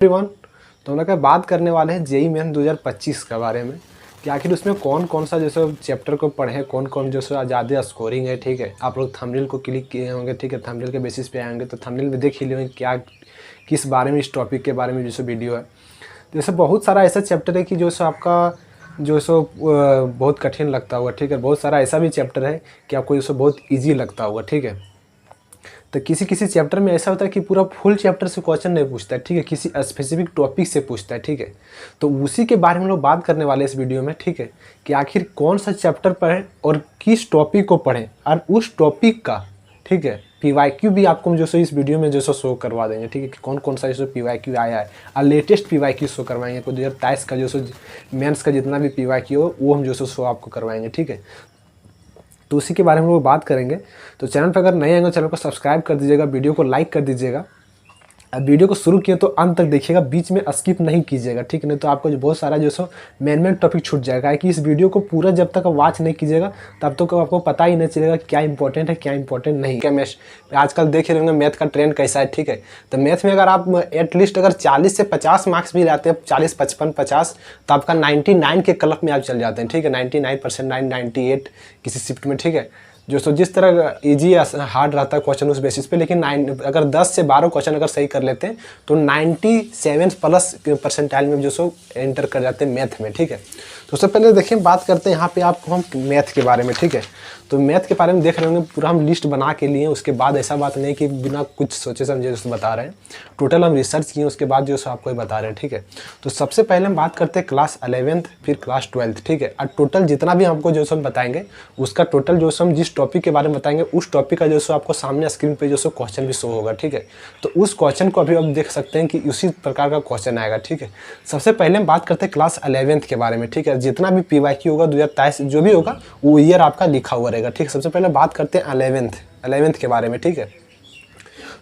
Everyone, तो हम लोग बात करने वाले हैं जेईई मेन 2025 के बारे में कि आखिर उसमें कौन कौन सा जैसे चैप्टर को पढ़ें, कौन कौन जो ज़्यादा स्कोरिंग है। ठीक है, आप लोग थंबनेल को क्लिक किए होंगे। ठीक है, थंबनेल के बेसिस पे आएंगे तो थंबनेल में देख ही लेंगे क्या किस बारे में, इस टॉपिक के बारे में जैसे वीडियो है। जैसे बहुत सारा ऐसा चैप्टर है कि जो सो आपका बहुत कठिन लगता होगा। ठीक है, बहुत सारा ऐसा भी चैप्टर है कि आपको जो बहुत ईजी लगता होगा। ठीक है, तो किसी किसी चैप्टर में ऐसा होता है कि पूरा फुल चैप्टर से क्वेश्चन नहीं पूछता है। ठीक है, किसी स्पेसिफिक टॉपिक से पूछता है। ठीक है, तो उसी के बारे में लोग बात करने वाले हैं इस वीडियो में। ठीक है, कि आखिर कौन सा चैप्टर पढ़ें और किस टॉपिक को पढ़ें और उस टॉपिक का, ठीक है, पीवाईक्यू भी आपको जो इस वीडियो में जो शो करवा देंगे। ठीक है, कि कौन कौन सा जो पीवाईक्यू आया है और लेटेस्ट पीवाईक्यू शो करवाएंगे। 2023 का जो मेंस का जितना भी पीवाईक्यू हो वो हम जो शो आपको करवाएंगे। ठीक है, तो उसी के बारे में लोग बात करेंगे। तो चैनल पर अगर नए आएंगे चैनल को सब्सक्राइब कर दीजिएगा, वीडियो को लाइक कर दीजिएगा। अब वीडियो को शुरू किए तो अंत तक देखिएगा, बीच में स्किप नहीं कीजिएगा। ठीक है, नहीं तो आपको जो बहुत सारा जो मेन टॉपिक छूट जाएगा। कि इस वीडियो को पूरा जब तक वॉच नहीं कीजिएगा तब तक आपको पता ही नहीं चलेगा क्या इंपॉर्टेंट है क्या इंपॉर्टेंट नहीं। क्या आजकल देख रहे होंगे मैथ का ट्रेंड कैसा है। ठीक है, तो मैथ में अगर आप एटलीस्ट अगर 40 से 50 मार्क्स भी लाते हैं, 40, 55, 50, तो आपका 99 के क्लब में आप चल जाते हैं। ठीक है, 99%, 98 किसी शिफ्ट में। ठीक है, जो जिस तरह इजी या हार्ड रहता है क्वेश्चन उस बेसिस पे। लेकिन अगर 10 से 12 क्वेश्चन अगर सही कर लेते हैं तो 97 प्लस परसेंटाइल में जो एंटर कर जाते हैं मैथ में। ठीक है, तो सबसे पहले देखिए बात करते हैं यहाँ पे आपको हम मैथ के बारे में। ठीक है, तो मैथ के बारे में देख रहे होंगे पूरा हम लिस्ट बना के लिए। उसके बाद ऐसा बात नहीं कि बिना कुछ सोचे समझे जो बता रहे हैं, टोटल हम रिसर्च किए उसके बाद जो आपको बता रहे हैं। ठीक है, तो सबसे पहले हम बात करते हैं क्लास 11th फिर क्लास 12th। ठीक है, और टोटल जितना भी हमको जो हम बताएंगे उसका टोटल जो हम जिस टॉपिक के बारे में बताएंगे उस टॉपिक का जो आपको सामने स्क्रीन पे जो क्वेश्चन भी शो होगा। ठीक है, तो उस क्वेश्चन को अभी आप देख सकते हैं कि उसी प्रकार का क्वेश्चन आएगा। ठीक है, सबसे पहले हम बात करते हैं क्लास 11th के बारे में। ठीक है, जितना भी पीवाईक्यू होगा 2023 जो भी होगा वो ईयर आपका लिखा हुआ रहेगा। ठीक है, सबसे पहले बात करते हैं 11th के बारे में। ठीक है,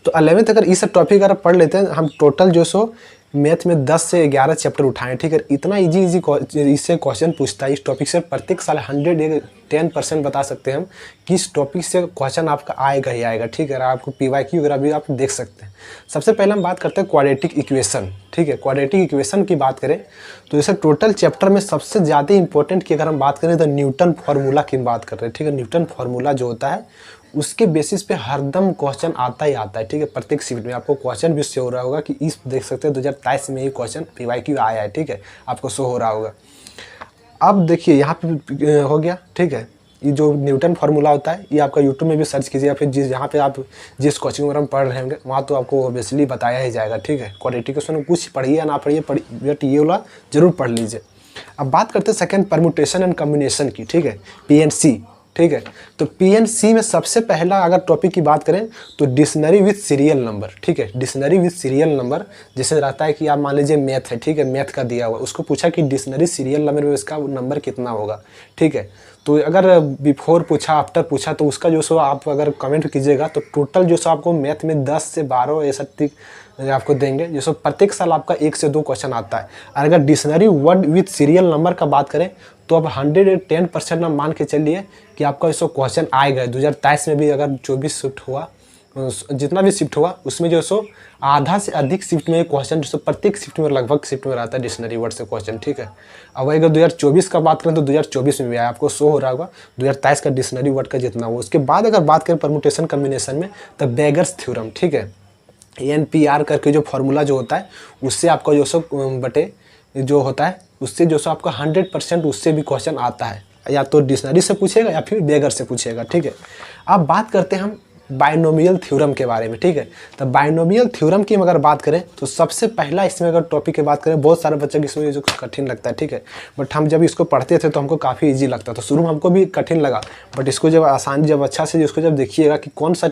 तो 11th अगर इस टॉपिक अगर पढ़ लेते हैं हम, टोटल जो मैथ में 10 से 11 चैप्टर उठाएं। ठीक है, इतना इजी इससे क्वेश्चन पूछता है इस टॉपिक से। प्रत्येक साल 110% बता सकते हैं हम कि इस टॉपिक से क्वेश्चन आपका आएगा ही आएगा। ठीक है, आपको पीवाईक्यू वगैरह भी आप देख सकते हैं। सबसे पहले हम बात करते हैं क्वाड्रेटिक इक्वेशन। ठीक है, क्वाड्रेटिक इक्वेशन की बात करें तो जैसे टोटल चैप्टर में सबसे ज़्यादा इंपॉर्टेंट की अगर हम बात करें तो न्यूटन फार्मूला की बात कर रहे हैं। ठीक है, न्यूटन फार्मूला जो होता है उसके बेसिस पे हरदम क्वेश्चन आता ही आता है। ठीक है, प्रत्येक शिफ्ट में आपको क्वेश्चन भी शो हो रहा होगा कि इस देख सकते हैं 2023 में ही क्वेश्चन पीवाईक्यू आया है। ठीक है, आपको शो हो रहा होगा। अब देखिए यहाँ पे हो गया। ठीक है, ये जो न्यूटन फार्मूला होता है ये आपका यूट्यूब में भी सर्च कीजिए, या फिर जहाँ पे आप जिस कोचिंग में पढ़ रहे होंगे वहाँ तो आपको ऑब्वियसली बताया ही जाएगा। ठीक है, क्वाड्रेटिक इक्वेशन कुछ पढ़िए या ना पढ़िए बट ये वाला जरूर पढ़ लीजिए। अब बात करते हैं सेकेंड परम्यूटेशन एंड कम्बिनेशन की। ठीक है, PNC। ठीक है, तो PNC में सबसे पहला अगर टॉपिक की बात करें तो डिक्शनरी विथ सीरियल नंबर। ठीक है, डिक्शनरी विथ सीरियल नंबर जैसे रहता है कि आप मान लीजिए मैथ है। ठीक है, मैथ का दिया हुआ उसको पूछा कि डिक्शनरी सीरियल नंबर में इसका नंबर कितना होगा। ठीक है, तो अगर बिफोर पूछा आफ्टर पूछा तो उसका जो आप अगर कमेंट कीजिएगा तो टोटल जो आपको मैथ में 10 से 12 ऐसा आपको देंगे। जो प्रत्येक साल आपका 1 से 2 क्वेश्चन आता है। और अगर dictionary word with serial number का बात करें तो अब 110% ना मान के चलिए कि आपका जो क्वेश्चन आएगा। 2023 में भी अगर जो भी शिफ्ट हुआ, जितना भी शिफ्ट हुआ उसमें जो आधा से अधिक शिफ्ट में क्वेश्चन जो प्रत्येक शिफ्ट में लगभग शिफ्ट में रहता है डिक्शनरी वर्ड से क्वेश्चन। ठीक है, अब अगर 2024 का बात करें तो 2024 में भी आया, आपको शो हो रहा होगा 2023 का डिक्शनरी वर्ड का जितना हो। उसके बाद अगर बात करें परम्यूटेशन कम्बिनेशन में तो बेगर्स थ्योरम। ठीक है, NPR करके जो फार्मूला जो होता है उससे आपका जो बटे जो होता है उससे जो आपका 100% उससे भी क्वेश्चन आता है, या तो डिक्शनरी से पूछेगा या फिर बेगर से पूछेगा। ठीक है, अब बात करते हैं हम बाइनोमियल थ्योरम के बारे में। ठीक है, तो बाइनोमियल थ्योरम की अगर बात करें तो सबसे पहला इसमें अगर टॉपिक की बात करें, बहुत सारे बच्चे इसमें जो कठिन लगता है। ठीक है, बट हम जब इसको पढ़ते थे तो हमको काफ़ी इजी लगता था। शुरू में हमको भी कठिन लगा, बट इसको जब आसान जब अच्छा से इसको जब देखिएगा कि कौन सा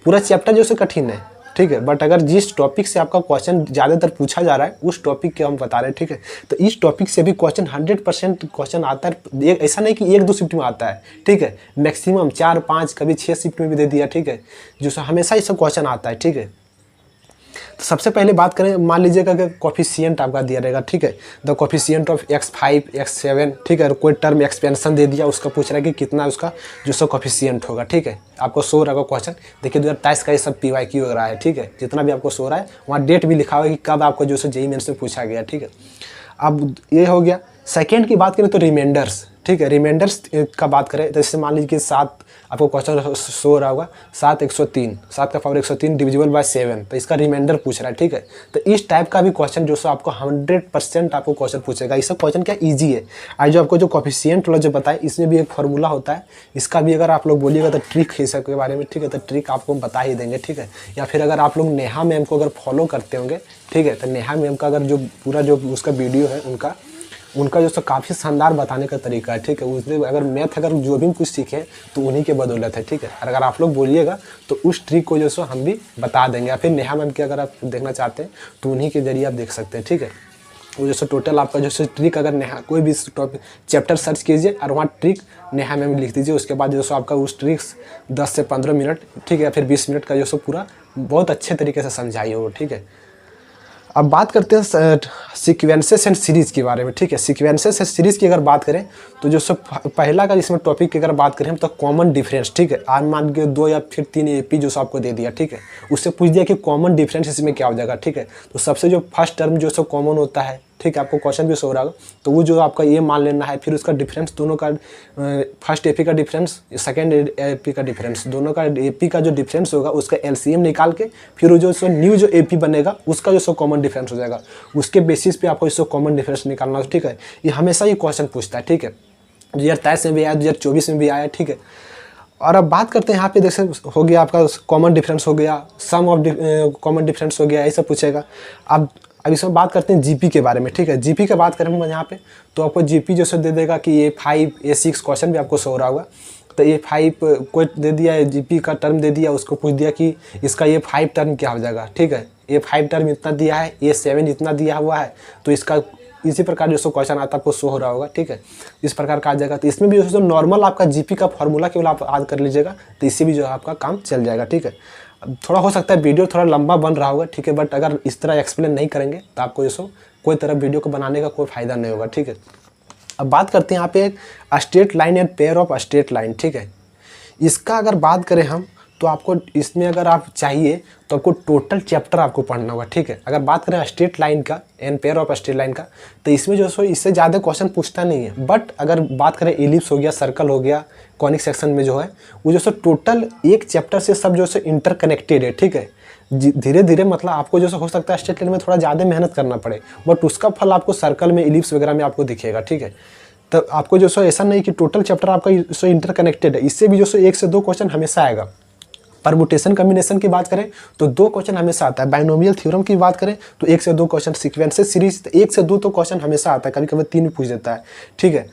पूरा चैप्टर जो कठिन है। ठीक है, बट अगर जिस टॉपिक से आपका क्वेश्चन ज़्यादातर पूछा जा रहा है उस टॉपिक के हम बता रहे हैं। ठीक है, तो इस टॉपिक से भी क्वेश्चन 100% क्वेश्चन आता है। ऐसा नहीं कि 1-2 शिफ्ट में आता है। ठीक है, मैक्सिमम 4-5 कभी 6 शिफ्ट में भी दे दिया। ठीक है, जो हमेशा इससे क्वेश्चन आता है। ठीक है, तो सबसे पहले बात करें, मान लीजिएगा कि कोफिशिएंट आपका दिया रहेगा, ठीक है, the coefficient of x5 x7, ठीक है, कोई टर्म एक्सपेंशन दे दिया, उसका पूछ रहा है कि कितना उसका जो सो कोफिशिएंट होगा, ठीक है, आपको शो रहेगा क्वेश्चन। देखिए 2023 का ये सब PYQ वगैरह है, ठीक है, जितना भी आपको शो रहा है वहाँ डेट भी लिखा हुआ है कि कब आपको जो सो JEE मेंस में पूछा गया, ठीक है। अब ये हो गया। सेकेंड की बात करें तो रिमाइंडर्स, ठीक है, रिमाइंडर्स का बात करें तो इससे मान लीजिए कि 7 आपको क्वेश्चन शो रहा होगा, 7 103, 7 का पावर 103 डिविजिबल बाय 7, तो इसका रिमाइंडर पूछ रहा है, ठीक है। तो इस टाइप का भी क्वेश्चन जो सो आपको 100% आपको क्वेश्चन पूछेगा। ये सब क्वेश्चन क्या ईजी है। आज जो आपको जो कोफिशिएंट वाला जो बताए, इसमें भी एक फार्मूला होता है, इसका भी अगर आप लोग बोलिएगा तो ट्रिक है इसके बारे में, ठीक है, तो ट्रिक आपको बता ही देंगे, ठीक है। या फिर अगर आप लोग नेहा मैम को अगर फॉलो करते होंगे, ठीक है, तो नेहा मैम का अगर जो पूरा जो उसका वीडियो है उनका जो सो काफ़ी शानदार बताने का तरीका है, ठीक है। उसमें अगर मैथ अगर जो भी कुछ सीखे तो उन्हीं के बदौलत है, ठीक है। और अगर आप लोग बोलिएगा तो उस ट्रिक को जो सो हम भी बता देंगे। या फिर नेहा मैम के अगर आप देखना चाहते हैं तो उन्हीं के जरिए आप देख सकते हैं, ठीक है। वो जैसे टोटल आपका जो ट्रिक, अगर नेहा कोई भी टॉपिक चैप्टर सर्च कीजिए और वहाँ ट्रिक नेहा मैम लिख दीजिए, उसके बाद जो सो आपका उस ट्रिक्स 10 से 15 मिनट, ठीक है, या फिर 20 मिनट का जो सो पूरा बहुत अच्छे तरीके से समझाइए वो, ठीक है। अब बात करते हैं सीक्वेंसेस एंड सीरीज़ के बारे में, ठीक है। सीक्वेंसेस एंड सीरीज़ की अगर बात करें तो जो सब पहला का इसमें टॉपिक की अगर बात करें हम तो कॉमन डिफरेंस, ठीक है। आज मान के 2 या फिर 3 AP जो सो आपको दे दिया, ठीक है, उससे पूछ दिया कि कॉमन डिफरेंस इसमें क्या हो जाएगा, ठीक है। तो सबसे जो फर्स्ट टर्म जो सो कॉमन होता है, ठीक है, आपको क्वेश्चन भी सो रहा होगा, तो वो जो आपका ये मान लेना है, फिर उसका डिफरेंस दोनों का, फर्स्ट AP का डिफरेंस, सेकंड AP का डिफरेंस, दोनों का AP का जो डिफरेंस होगा उसका LCM निकाल के फिर वो जो सो न्यू जो AP बनेगा उसका जो सो कॉमन डिफरेंस हो जाएगा, उसके बेसिस पे आपको इसको कॉमन डिफरेंस निकालना, ठीक है। ये हमेशा ये क्वेश्चन पूछता है, ठीक है। 2023 में भी आया, 2024 में भी आया, ठीक है। और अब बात करते हैं यहाँ पे, जैसे हो गया आपका कॉमन डिफरेंस हो गया, सम ऑफ कॉमन डिफरेंस हो गया, ये सब पूछेगा। अब इसमें बात करते हैं GP के बारे में, ठीक है। GP की बात करें यहाँ पे तो आपको GP जो सो दे देगा कि A5 A6 क्वेश्चन भी आपको सो रहा होगा। तो A5 कोई दे दिया है, GP का टर्म दे दिया, उसको पूछ दिया कि इसका A5 टर्म क्या हो जाएगा, ठीक है। A5 टर्म इतना दिया है, A7 इतना दिया हुआ है, तो इसका इसी प्रकार जो सो क्वेश्चन आता है आपको शो हो रहा होगा, ठीक है, इस प्रकार का आ जाएगा। तो इसमें भी जो नॉर्मल आपका GP का फॉर्मूला केवल आप याद कर लीजिएगा, तो इससे भी जो है आपका काम चल जाएगा, ठीक है। अब थोड़ा हो सकता है वीडियो थोड़ा लंबा बन रहा होगा, ठीक है, बट अगर इस तरह एक्सप्लेन नहीं करेंगे तो आपको जो सो कोई तरह वीडियो को बनाने का कोई फ़ायदा नहीं होगा, ठीक है। अब बात करते हैं यहाँ पे एक straight line and pair of straight line, ठीक है। इसका अगर बात करें हम तो आपको इसमें अगर आप चाहिए तो आपको टोटल चैप्टर आपको पढ़ना होगा, ठीक है। अगर बात करें स्ट्रेट लाइन का and pair of straight line का, तो इसमें जो सो इससे ज़्यादा क्वेश्चन पूछता नहीं है। बट अगर बात करें एलिप्स हो गया, सर्कल हो गया, कॉनिक सेक्शन में जो है वो जो सो टोटल एक चैप्टर से सब जो सो इंटरकनेक्टेड है, ठीक है। धीरे धीरे मतलब आपको जो हो सकता है स्ट्रेट लाइन में थोड़ा ज़्यादा मेहनत करना पड़े, बट उसका फल आपको सर्कल में, एलिप्स वगैरह में आपको दिखेगा, ठीक है। तो आपको जो सो ऐसा नहीं कि टोटल चैप्टर आपका सो इंटरकनेक्टेड है, इससे भी जो सो 1 से 2 क्वेश्चन हमेशा आएगा। परमुटेशन कम्बिनेशन की बात करें तो 2 क्वेश्चन हमेशा आता है। बाइनोमियल थ्योरम की बात करें तो 1 से 2 क्वेश्चन, सीक्वेंसेस सीरीज 1 से 2 तो क्वेश्चन हमेशा आता है, कभी कभी 3 भी पूछ देता है, ठीक है।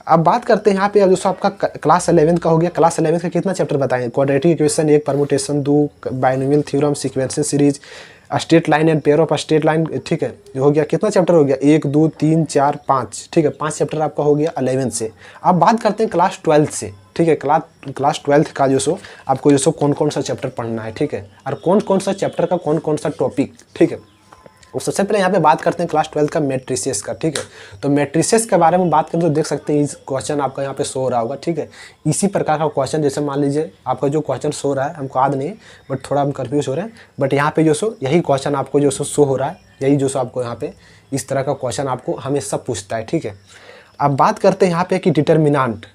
अब बात करते हैं यहाँ पे जो आपका क्लास 11 का हो गया। क्लास 11 का कितना चैप्टर बताएं? Quadratic equation 1, permutation 2, binomial theorem, sequences series, straight line and pair of straight line, ठीक है। ये हो गया कितना चैप्टर हो गया? 1 2 3 4 5, ठीक है। 5 चैप्टर आपका हो गया 11 से। अब बात करते हैं क्लास 12 से, ठीक है। क्लास 12 का जो सो आपको जो सो कौन कौन सा चैप्टर पढ़ना है, ठीक है, और कौन कौन सा चैप्टर का कौन कौन सा टॉपिक, ठीक है। और सबसे पहले यहाँ पे बात करते हैं क्लास 12 का मैट्रिसेस का, ठीक है। तो मैट्रिसेस के बारे में बात करें तो देख सकते हैं इस क्वेश्चन आपका यहाँ पे शो हो रहा होगा, ठीक है। इसी प्रकार का क्वेश्चन, जैसे मान लीजिए आपका जो क्वेश्चन शो रहा है, हमको याद नहीं है बट थोड़ा हम कन्फ्यूज हो रहे हैं, बट यहाँ पे जो सो यही क्वेश्चन आपको जो सो शो हो रहा है, यही जो सो आपको यहाँ पे इस तरह का क्वेश्चन आपको हमेशा पूछता है, ठीक है। अब बात करते हैं यहाँ पे कि डिटर्मिनांट,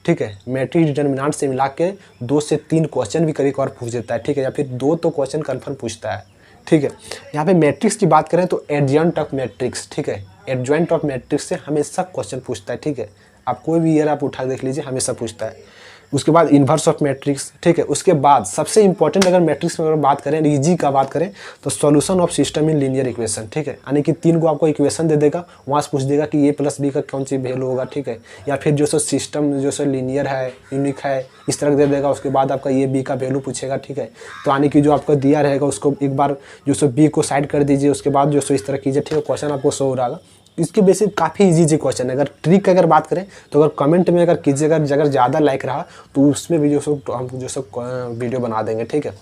ठीक है। मैट्रिक्स डिटर्मिनांट से मिला के 2 से 3 क्वेश्चन भी कभी कभार पूछ देता है, ठीक है, या फिर 2 तो क्वेश्चन कन्फर्म पूछता है, ठीक है। यहाँ पे मैट्रिक्स की बात करें तो एडजॉइंट ऑफ मैट्रिक्स, ठीक है, एडजॉइंट ऑफ मैट्रिक्स से हमेशा क्वेश्चन पूछता है, ठीक है। आप कोई भी ईयर आप उठा देख लीजिए, हमेशा पूछता है। उसके बाद इन्वर्स ऑफ मैट्रिक्स, ठीक है। उसके बाद सबसे इंपॉर्टेंट अगर मैट्रिक्स में अगर बात करें, इजी का बात करें तो solution of system in linear equation, ठीक है। यानी कि 3 को आपको इक्वेशन दे देगा, वहाँ से पूछ देगा कि a + b का कौन सी वैल्यू होगा, ठीक है। या फिर जो सो सिस्टम जो सो लीनियर है, यूनिक है, इस तरह दे देगा। उसके बाद आपका a b का वैल्यू पूछेगा, ठीक है। तो यानी कि जो आपको दिया रहेगा उसको एक बार जो सो b को साइड कर दीजिए, उसके बाद जो सो इस तरह कीजिए, ठीक है। क्वेश्चन आपको शो हो रहा होगा। इसके बेसिस काफ़ी इजी क्वेश्चन है। अगर ट्रिक की अगर बात करें तो अगर कमेंट में अगर कीजिएगा, अगर ज़्यादा लाइक रहा तो उसमें भी जो सो हम जो सो वीडियो बना देंगे, ठीक है।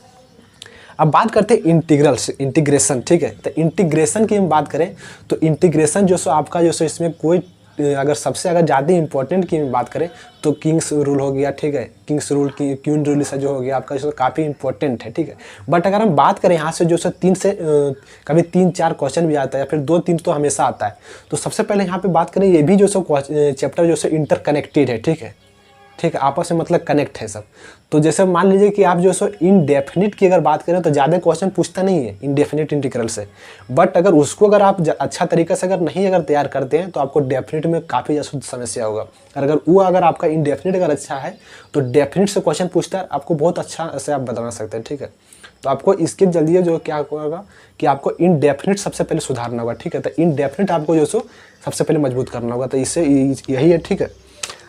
अब बात करते हैं इंटीग्रेशन, ठीक है। तो इंटीग्रेशन की हम बात करें तो इंटीग्रेशन जो सो आपका जो सो इसमें कोई अगर सबसे अगर ज़्यादा इंपॉर्टेंट की बात करें तो किंग्स रूल हो गया, ठीक है। किंग्स रूल की क्वीन रूल से जो हो गया आपका जो काफ़ी इंपॉर्टेंट है, ठीक है। बट अगर हम बात करें यहाँ से जो सो कभी 3-4 क्वेश्चन भी आता है या फिर 2-3 तो हमेशा आता है। तो सबसे पहले यहाँ पे बात करें, ये भी जो सो चैप्टर जो सो इंटरकनेक्टेड है, ठीक है, ठीक है, आपस में मतलब कनेक्ट है सब। तो जैसे मान लीजिए कि आप जो सो इनडेफिनिट की अगर बात करें तो ज़्यादा क्वेश्चन पूछता नहीं है इनडेफिनिट इंटीग्रल से, बट अगर उसको अगर आप अच्छा तरीके से अगर नहीं अगर तैयार करते हैं तो आपको डेफिनिट में काफ़ी ज़्यादा समस्या होगा। अगर आपका इनडेफिनिट अगर अच्छा है तो डेफिनिट से क्वेश्चन पूछता है, आपको बहुत अच्छा से आप बता सकते हैं, ठीक है। तो आपको इसके जल्दी जो क्या होगा कि आपको इनडेफिनिट सबसे पहले सुधारना होगा, ठीक है। तो इनडेफिनिट आपको जो सो सबसे पहले मजबूत करना होगा, तो इससे यही है, ठीक है।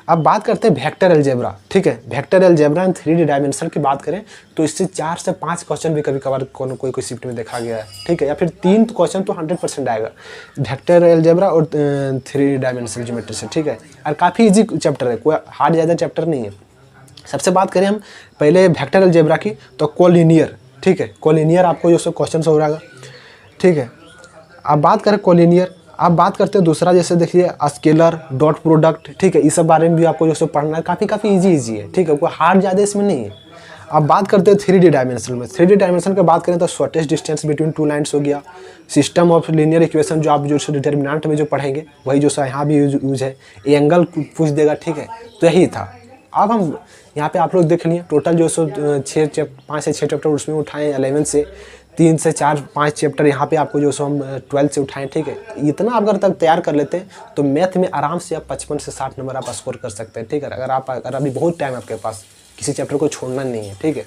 अब बात करते हैं वेक्टर अलजेब्रा, ठीक है। Vector algebra and 3D dimension की बात करें तो इससे 4 से 5 क्वेश्चन भी कभी कभार कोई शिफ्ट में देखा गया है, ठीक है, या फिर 3 क्वेश्चन तो 100% आएगा वेक्टर अलजेब्रा और 3D डायमेंशन ज्योमेट्री से, ठीक है। और काफ़ी इजी चैप्टर है, कोई हार्ड ज़्यादा चैप्टर नहीं है। सबसे बात करें हम पहले वेक्टर अलजेब्रा की तो कोलिनियर, ठीक है, कोलिनियर आपको जो सो क्वेश्चन हो रहा है, ठीक है। अब बात करें कोलिनियर, आप बात करते हैं दूसरा, जैसे देखिए स्केलर, डॉट प्रोडक्ट, ठीक है, इस सब बारे में भी आपको जो सो पढ़ना है, काफ़ी इजी है, ठीक है, कोई हार्ड ज़्यादा इसमें नहीं है। अब बात करते हैं 3D डायमेंशन में। 3D डायमेंशन की बात करें तो शॉर्टेस्ट डिस्टेंस बिटवीन 2 लाइन्स हो गया, सिस्टम ऑफ लीनियर इक्वेशन जो आप जो डिटर्मिनेंट में जो पढ़ेंगे वही जो यहाँ भी यूज है, एंगल पूछ देगा, ठीक है। तो यही था। अब हम यहाँ पे आप लोग देख लिए टोटल जो सो 5 से 6 चैप्टर उसमें उठाएँ, 11 से 3 से 4-5 चैप्टर यहाँ पे आपको जो सो हम 12 से उठाएं, ठीक है। इतना आप अगर तक तैयार कर लेते हैं तो मैथ में आराम से आप 55 से 60 नंबर आप स्कोर कर सकते हैं, ठीक है। अगर अभी बहुत टाइम आपके पास, किसी चैप्टर को छोड़ना नहीं है, ठीक है।